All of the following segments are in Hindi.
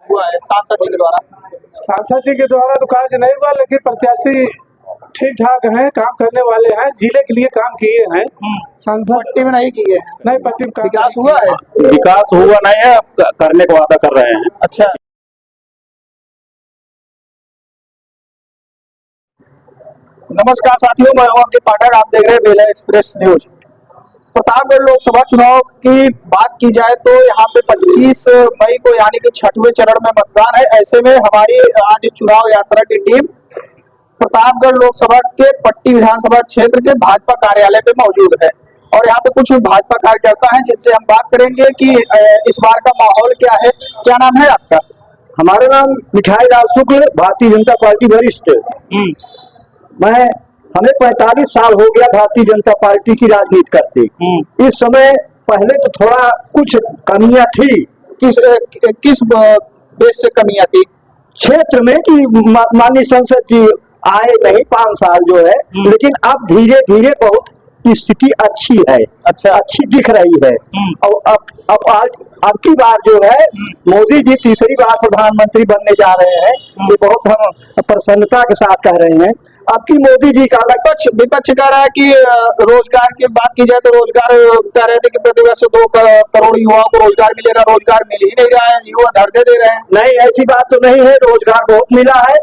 हुआ है सांसद जी के द्वारा? सांसद जी के द्वारा तो कार्य नहीं हुआ, लेकिन प्रत्याशी ठीक ठाक हैं, काम करने वाले हैं, जिले के लिए काम किए हैं। सांसद पट्टी में नहीं किए? नहीं, पट्टी में काम विकास हुआ है? विकास हुआ नहीं है, करने का वादा कर रहे हैं। अच्छा, नमस्कार साथियों, मैं हूं आपके पाठक, आप देख रहे हैं बेला एक्सप्रेस न्यूज। प्रतापगढ़ लोकसभा चुनाव की बात की जाए तो यहाँ पे 25 मई को यानी कि 6वें चरण में मतदान है। ऐसे में हमारी आज चुनाव यात्रा की टीम प्रतापगढ़ लोकसभा के पट्टी विधानसभा क्षेत्र के भाजपा कार्यालय पे मौजूद है और यहाँ पे कुछ भाजपा कार्यकर्ता हैं जिनसे हम बात करेंगे कि इस बार का माहौल क्या है। क्या नाम है आपका? हमारा नाम मिठाई लाल शुक्ल, भारतीय जनता पार्टी वरिष्ठ। हमें 45 साल हो गया भारतीय जनता पार्टी की राजनीति करते। इस समय पहले तो थोड़ा कुछ कमियां थी। किस बेस से कमियां थी? क्षेत्र में कि माननीय संसद जी आए नहीं 5 साल जो है, लेकिन अब धीरे धीरे बहुत स्थिति अच्छी है। अच्छा, अच्छी दिख रही है। और अब की बार जो है मोदी जी तीसरी बार प्रधानमंत्री बनने जा रहे हैं, ये बहुत हम प्रसन्नता के साथ कह रहे हैं। अब की मोदी जी का विपक्ष कह रहा है कि रोजगार की बात की जाए तो रोजगार कह रहे थे कि प्रतिवर्ष 2 करोड़ युवाओं को रोजगार मिलेगा, रोजगार मिल ही नहीं रहा है, युवा धरने दे रहे हैं। नहीं, ऐसी बात तो नहीं है, रोजगार बहुत मिला है।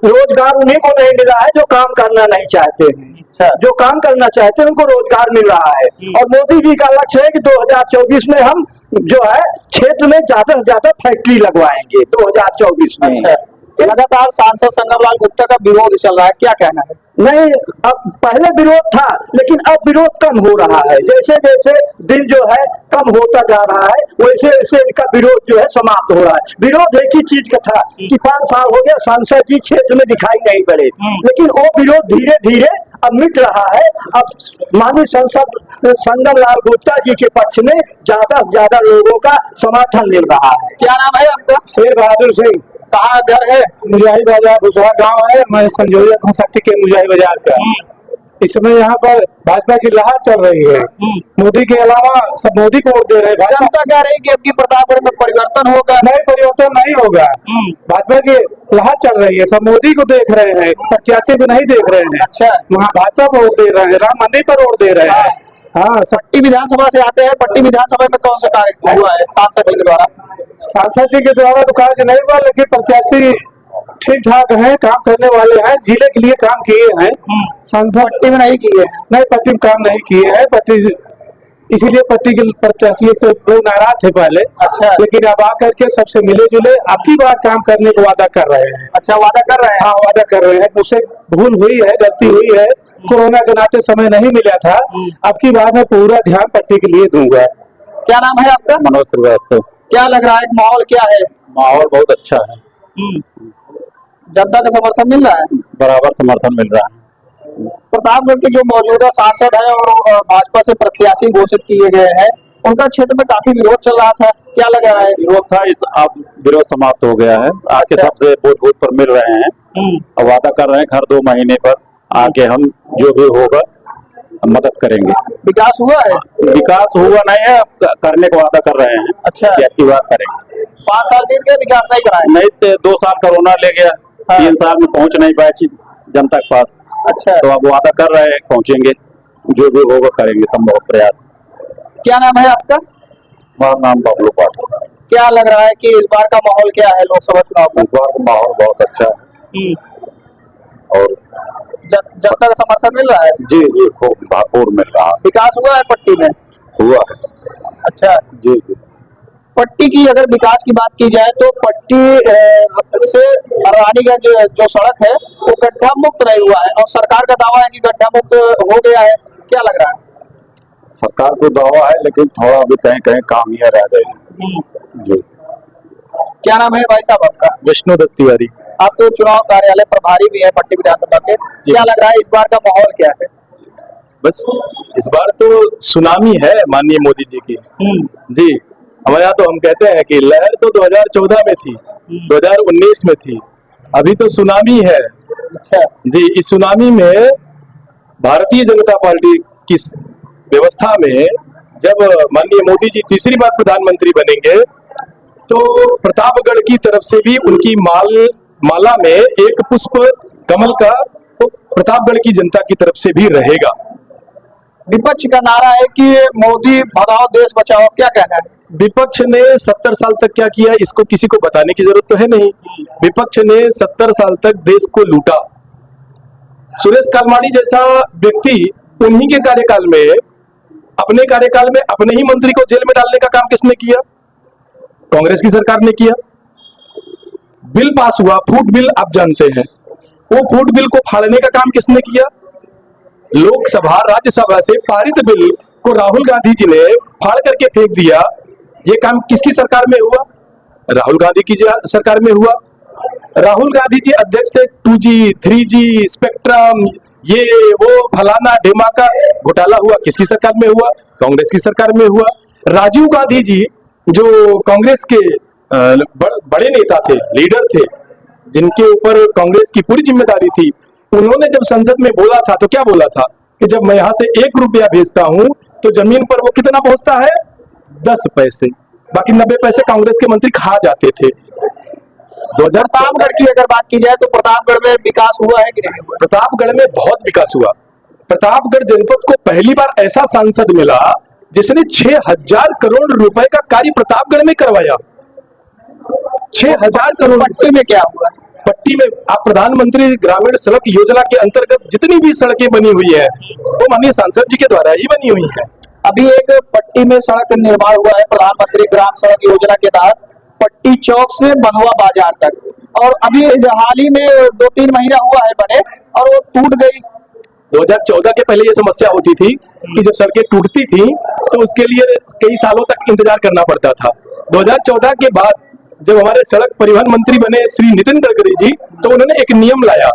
रोजगार उन्हीं को नहीं मिला है जो काम करना नहीं चाहते हैं। अच्छा, जो काम करना चाहते हैं उनको रोजगार मिल रहा है। और मोदी जी का लक्ष्य है कि 2024 में हम जो है क्षेत्र में ज्यादा से ज्यादा फैक्ट्री लगवाएंगे 2024 में। अच्छा, लगातार सांसद संगमलाल गुप्ता का विरोध चल रहा है, क्या कहना है? नहीं, अब पहले विरोध था लेकिन अब विरोध कम हो रहा है। जैसे जैसे दिन जो है कम होता जा रहा है वैसे वैसे इनका विरोध जो है समाप्त हो रहा है। विरोध एक ही चीज का था कि 5 साल हो गया सांसद जी क्षेत्र में दिखाई नहीं पड़े, लेकिन वो विरोध धीरे धीरे अब मिट रहा है। अब माननीय संसद संगमलाल गुप्ता जी के पक्ष में ज्यादा से ज्यादा लोगों का समर्थन मिल रहा है। क्या नाम है आपका? शेर बहादुर सिंह। कहाँ घर है? मुजाही बाजार भुसवा गांव है। मैं संयोजक हूँ शक्ति के मुजाही बाजार का। इस समय यहाँ पर भाजपा की लहर चल रही है। मोदी के अलावा सब मोदी को वोट दे रहे हैं। जनता कह रही है कि अब की प्रतापगढ़ में परिवर्तन होगा। नहीं, परिवर्तन नहीं होगा। भाजपा की लहर चल रही है, सब मोदी को देख रहे हैं, प्रत्याशी को नहीं देख रहे हैं। अच्छा, वहाँ भाजपा को वोट दे रहे हैं, राम मंदिर पर वोट दे रहे हैं। हाँ, पट्टी विधानसभा से आते हैं। पट्टी विधानसभा में कौन सा कार्य हुआ है सांसद जी के द्वारा? सांसद जी के द्वारा तो कार्य नहीं हुआ, लेकिन प्रत्याशी ठीक ठाक हैं, काम करने वाले हैं, जिले के लिए काम किए हैं। सांसद पट्टी में नहीं किए? नहीं, पट्टी में काम नहीं किए हैं। पट्टी इसीलिए पट्टी के प्रत्याशी से लोग नाराज थे पहले। अच्छा, लेकिन अब आकर के सबसे मिले जुले अब की बार काम करने को वादा कर रहे हैं। अच्छा, वादा कर रहे हैं? हाँ, वादा कर रहे हैं। मुझसे भूल हुई है, गलती हुई है, कोरोना के नाते समय नहीं मिला था। अब की बार मैं पूरा ध्यान पट्टी के लिए दूंगा। क्या नाम है आपका? मनोज श्रीवास्तव। क्या लग रहा है, माहौल क्या है? माहौल बहुत अच्छा है। जनता का समर्थन मिल रहा है? बराबर समर्थन मिल रहा है। प्रतापगढ़ के जो मौजूदा सांसद है और भाजपा से प्रत्याशी घोषित किए गए हैं, उनका क्षेत्र में काफी विरोध चल रहा था, क्या लग रहा है? विरोध था, अब विरोध समाप्त हो गया है। आके सबसे बूथ पर मिल रहे हैं और वादा कर रहे हैं हर 2 महीने पर आके हम जो भी होगा मदद करेंगे। विकास हुआ है? विकास हुआ नहीं है, करने का वादा कर रहे हैं। अच्छा, की बात करेंगे। 5 साल बीत गए, विकास नहीं कराए? नहीं, 2 साल कोरोना ले गया। 3 साल में पहुंच नहीं पाए जनता के पास। अच्छा, तो अब वादा कर रहे हैं पहुंचेंगे, जो भी होगा करेंगे संभव प्रयास। क्या नाम है आपका? हमारा नाम बबलू पाठक। क्या लग रहा है कि इस बार का माहौल क्या है लोकसभा चुनाव का? इस बार का माहौल बहुत अच्छा है और जनता का समर्थन मिल रहा है? जी खूब भरपूर मिल रहा है। विकास हुआ है पट्टी में? हुआ है। अच्छा, जी। पट्टी की अगर विकास की बात की जाए तो पट्टी से रानीगंज जो सड़क है वो गड्ढा मुक्त नहीं हुआ है और सरकार का दावा है कि गड्ढा मुक्त हो गया है। क्या लग रहा है? सरकार को दावा है लेकिन थोड़ा भी कहीं कहीं खामियां रह गई हैं। जी। क्या नाम है भाई साहब आपका? विष्णु दत्त तिवारी। आप तो चुनाव कार्यालय प्रभारी भी है पट्टी विधानसभा के, क्या लग रहा है इस बार का माहौल क्या है? बस इस बार तो सुनामी है माननीय मोदी जी की। जी, हमारे यहाँ तो हम कहते हैं कि लहर तो 2014 में थी, 2019 में थी, अभी तो सुनामी है। अच्छा जी, इस सुनामी में भारतीय जनता पार्टी की व्यवस्था में जब माननीय मोदी जी तीसरी बार प्रधानमंत्री बनेंगे तो प्रतापगढ़ की तरफ से भी उनकी माला में एक पुष्प कमल का तो प्रतापगढ़ की जनता की तरफ से भी रहेगा। विपक्ष का नारा है कि मोदी भगाओ देश बचाओ, क्या कहना है? विपक्ष ने 70 साल तक क्या किया इसको किसी को बताने की जरूरत तो है नहीं। विपक्ष ने 70 साल तक देश को लूटा। सुरेश कालमाड़ी जैसा व्यक्ति उन्हीं के कार्यकाल में, अपने कार्यकाल में अपने ही मंत्री को जेल में डालने का काम किसने किया? कांग्रेस की सरकार ने किया। बिल पास हुआ, फूड बिल, आप जानते हैं, वो फूड बिल को फाड़ने का काम किसने किया? लोकसभा राज्यसभा से पारित बिल को राहुल गांधी जी ने फाड़ करके फेंक दिया। ये काम किसकी सरकार में हुआ? राहुल गांधी की सरकार में हुआ। राहुल गांधी जी अध्यक्ष थे, 2G 3G स्पेक्ट्रम, ये वो फलाना ढेमाका घोटाला हुआ किसकी सरकार में हुआ? कांग्रेस की सरकार में हुआ। राजीव गांधी जी जो कांग्रेस के बड़े नेता थे, लीडर थे, जिनके ऊपर कांग्रेस की पूरी जिम्मेदारी थी, उन्होंने जब संसद में बोला था तो क्या बोला था कि जब मैं यहां से 1 रुपया भेजता हूं तो जमीन पर वो कितना पहुंचता है? 10 पैसे, बाकी 90 पैसे कांग्रेस के मंत्री खा जाते थे। 2000 प्रतापगढ़ की अगर बात की जाए तो प्रतापगढ़ में विकास हुआ है कि नहीं हुआ? प्रतापगढ़ में बहुत विकास हुआ। प्रतापगढ़ जनपद को पहली बार ऐसा सांसद मिला जिसने 6000 करोड़ रुपए का कार्य प्रतापगढ़ में करवाया। 6000 करोड़। पट्टी में क्या हुआ? पट्टी में आप प्रधानमंत्री ग्रामीण सड़क योजना के अंतर्गत जितनी भी सड़कें बनी हुई है वो माननीय सांसद जी के द्वारा ही बनी हुई है। अभी एक पट्टी में सड़क निर्माण हुआ है प्रधानमंत्री ग्राम सड़क योजना के तहत, पट्टी चौक से बनवा बाजार तक, और अभी हाल ही में 2-3 महीना हुआ है बने और वो टूट गई। 2014 के पहले ये समस्या होती थी कि जब सड़कें टूटती थी तो उसके लिए कई सालों तक इंतजार करना पड़ता था। 2014 के बाद जब हमारे सड़क परिवहन मंत्री बने श्री नितिन गडकरी जी, तो उन्होंने एक नियम लाया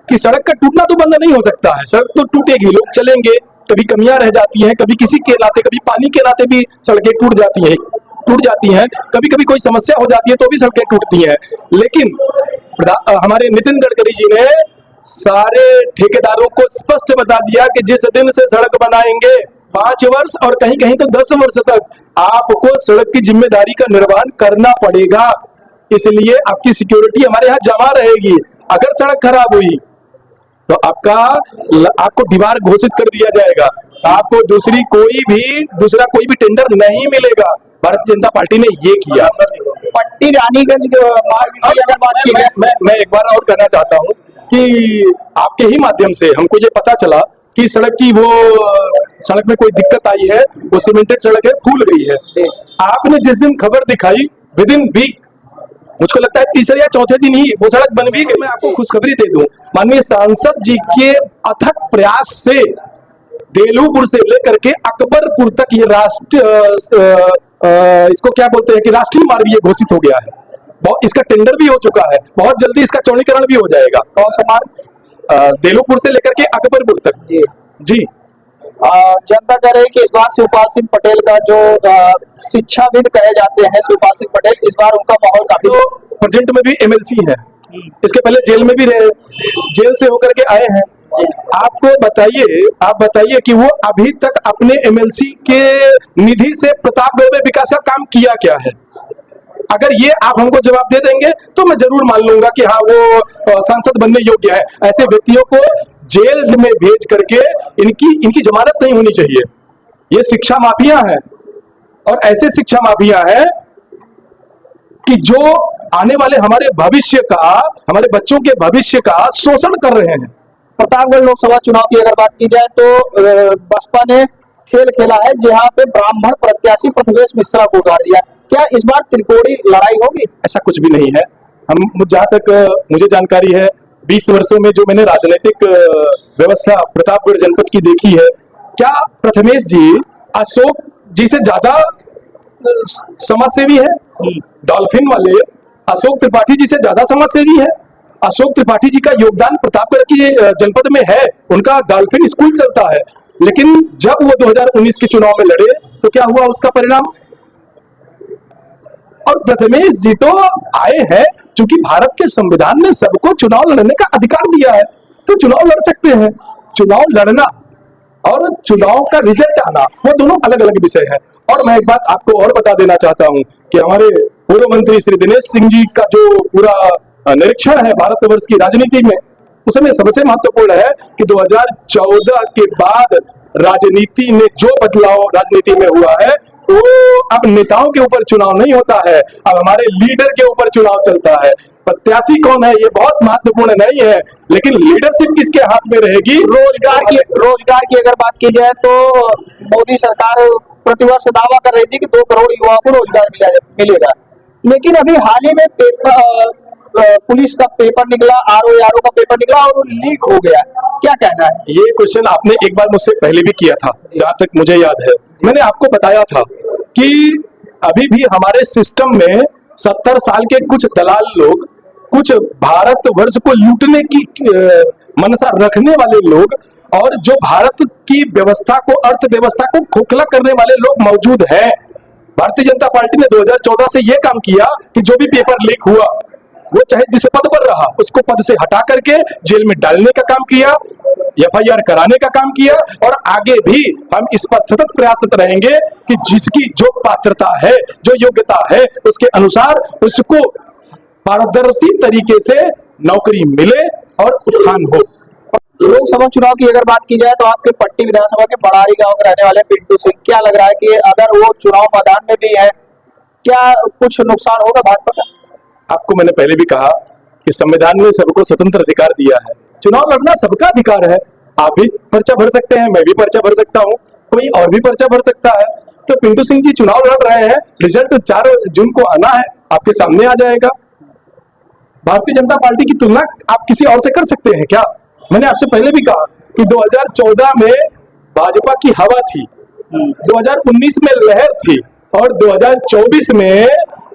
कि सड़क का टूटना तो बंद नहीं हो सकता है, सड़क तो टूटेगी, लोग चलेंगे, कभी कमियां रह जाती हैं, कभी किसी के नाते, कभी पानी के नाते भी सड़कें टूट जाती हैं, कभी कभी कोई समस्या हो जाती है तो भी सड़कें टूटती हैं। लेकिन हमारे नितिन गडकरी जी ने सारे ठेकेदारों को स्पष्ट बता दिया कि जिस दिन से सड़क बनाएंगे 5 वर्ष और कहीं कहीं तो 10 वर्ष तक आपको सड़क की जिम्मेदारी का निर्वहन करना पड़ेगा। इसलिए आपकी सिक्योरिटी हमारे यहाँ जमा रहेगी। अगर सड़क खराब हुई तो आपको दीवार घोषित कर दिया जाएगा, आपको दूसरा कोई भी टेंडर नहीं मिलेगा। भारतीय जनता पार्टी ने ये किया। पट्टी रानीगंज मार्ग की अगर बात की जाए, मैं एक बार और करना चाहता हूँ कि आपके ही माध्यम से हमको ये पता चला कि सड़क में कोई दिक्कत आई है, वो सीमेंटेड सड़क है, फूल गई है। आपने जिस दिन खबर दिखाई विद इन वीक, मुझको लगता है तीसरे या चौथे दिन ही वो सड़क बन भी गई। मैं आपको खुशखबरी दे दूं, माननीय सांसद जी के अथक प्रयास से देलूपुर से लेकर के अकबरपुर तक ये इसको क्या बोलते हैं कि राष्ट्रीय मार्ग ये घोषित हो गया है। इसका टेंडर भी हो चुका है, बहुत जल्दी इसका चौड़ीकरण भी हो जाएगा। कौन सा मार्ग? देलूपुर से लेकर के अकबरपुर तक। जी जनता कह रही है कि इस बार शिवपाल सिंह पटेल का जो शिक्षाविद कहे जाते हैं शिवपाल सिंह पटेल, इस बार उनका माहौल काफी। तो प्रेजेंट में भी MLC है, इसके पहले जेल में भी रहे, जेल से होकर के आए हैं। आप बताइए कि वो अभी तक अपने MLC के निधि से प्रतापगढ़ में विकास का काम किया क्या है? अगर ये आप हमको जवाब दे देंगे तो मैं जरूर मान लूंगा कि हाँ वो सांसद बनने योग्य है। ऐसे व्यक्तियों को जेल में भेज करके इनकी जमानत नहीं होनी चाहिए। ये शिक्षा माफिया है, और ऐसे शिक्षा माफिया है कि जो आने वाले हमारे बच्चों के भविष्य का शोषण कर रहे हैं। प्रतापगढ़ लोकसभा चुनाव की अगर बात की जाए तो बसपा ने खेल खेला है जहां पे ब्राह्मण प्रत्याशी प्रथमेश मिश्रा को उतार दिया। क्या इस बार त्रिकोणीय लड़ाई होगी? ऐसा कुछ भी नहीं है। जहां तक मुझे जानकारी है, 20 वर्षों में जो मैंने राजनीतिक व्यवस्था प्रतापगढ़ जनपद की देखी है, क्या प्रथमेश जी अशोक जी से ज्यादा समाजसेवी है? डॉल्फिन वाले अशोक त्रिपाठी जी से ज्यादा समाजसेवी है। अशोक त्रिपाठी जी का योगदान प्रतापगढ़ की जनपद में है, उनका डॉल्फिन स्कूल चलता है। लेकिन जब वो 2019 के चुनाव में लड़े तो क्या हुआ उसका परिणाम? और प्रथमेश जी तो आए हैं क्योंकि भारत के संविधान ने सबको चुनाव लड़ने का अधिकार दिया है, तो चुनाव लड़ सकते हैं। चुनाव लड़ना और चुनाव का रिजल्ट आना वो दोनों अलग अलग विषय है। और मैं एक बात आपको और बता देना चाहता हूं कि हमारे पूर्व मंत्री श्री दिनेश सिंह जी का जो पूरा निरीक्षण है भारतवर्ष की राजनीति में, उसमें सबसे महत्वपूर्ण है कि 2014 के बाद राजनीति में जो बदलाव राजनीति में हुआ है, वो अब नेताओं के ऊपर चुनाव नहीं होता है, अब हमारे लीडर के ऊपर चुनाव चलता है। प्रत्याशी कौन है ये बहुत महत्वपूर्ण नहीं है, लेकिन लीडरशिप किसके हाथ में रहेगी। रोजगार की अगर बात की जाए तो मोदी सरकार प्रतिवर्ष दावा कर रही थी कि 2 करोड़ युवाओं को रोजगार मिलेगा, लेकिन अभी हाल ही में पुलिस का पेपर निकला, आरओ का पेपर निकला और लीक हो गया। क्या कहना है? ये क्वेश्चन आपने एक बार मुझसे पहले भी किया था, जहां तक मुझे याद है। मैंने आपको बताया था कि अभी भी हमारे सिस्टम में 70 साल के कुछ दलाल लोग, कुछ भारतवर्ष को लूटने की मनसा रखने वाले लोग और जो भारत की व्यवस्था को, अर्थव्यवस्था को खोखला करने वाले लोग मौजूद हैं। भारतीय जनता पार्टी ने 2014 से यह काम किया कि जो भी पेपर लीक हुआ, वो चाहे जिस पद पर रहा उसको पद से हटा करके जेल में डालने का काम किया, एफआईआर कराने का काम किया, और आगे भी हम इस पर सतत प्रयासरत रहेंगे कि जिसकी जो पात्रता है, जो योग्यता है, उसके अनुसार उसको पारदर्शी तरीके से नौकरी मिले और उत्थान हो। लोकसभा चुनाव की अगर बात की जाए तो आपके पट्टी विधानसभा के बड़ारी गांव के रहने वाले पिंटू सिंह, क्या लग रहा है कि अगर वो चुनाव मैदान में भी है, क्या कुछ नुकसान होगा भाजपा का? आपको मैंने पहले भी कहा कि संविधान ने सबको स्वतंत्र अधिकार दिया है, चुनाव लड़ना सबका अधिकार है। आप भी पर्चा भर सकते हैं, मैं भी पर्चा भर सकता हूँ, कोई और भी पर्चा भर सकता है। तो पिंटू सिंह जी चुनाव लड़ रहे हैं, रिजल्ट 4 जून को आना है, आपके सामने आ जाएगा। भारतीय जनता पार्टी की तुलना आप किसी और से कर सकते हैं क्या? मैंने आपसे पहले भी कहा कि 2014 में भाजपा की हवा थी, 2019 में लहर थी, और 2024 में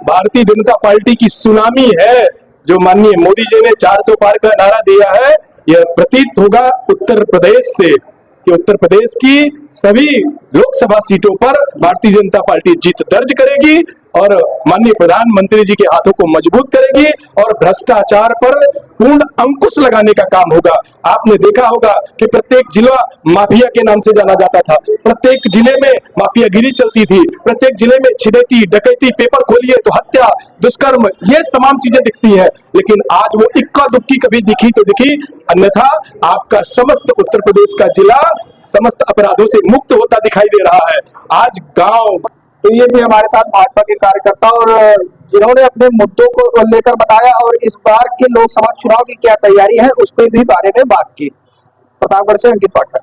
भारतीय जनता पार्टी की सुनामी है। जो माननीय मोदी जी ने 400 पार का नारा दिया है, यह प्रतीत होगा उत्तर प्रदेश से कि उत्तर प्रदेश की सभी लोकसभा सीटों पर भारतीय जनता पार्टी जीत दर्ज करेगी और माननीय प्रधानमंत्री जी के हाथों को मजबूत करेगी और भ्रष्टाचार पर पूर्ण अंकुश लगाने का काम होगा। आपने देखा होगा कि प्रत्येक जिला माफिया के नाम से जाना जाता था, प्रत्येक जिले में माफियागिरी चलती थी, प्रत्येक जिले में छिनैती, डकैती, पेपर खोलिए तो हत्या, दुष्कर्म, ये तमाम चीजें दिखती हैं। लेकिन आज वो इक्का दुक्की कभी दिखी तो दिखी, अन्यथा आपका समस्त उत्तर प्रदेश का जिला समस्त अपराधों से मुक्त होता दिखाई दे रहा है। आज गांव, तो ये भी हमारे साथ भाजपा के कार्यकर्ता और जिन्होंने अपने मुद्दों को लेकर बताया और इस बार के लोकसभा चुनाव की क्या तैयारी है उसके भी बारे में बात की। प्रतापगढ़ से अंकित पाठक।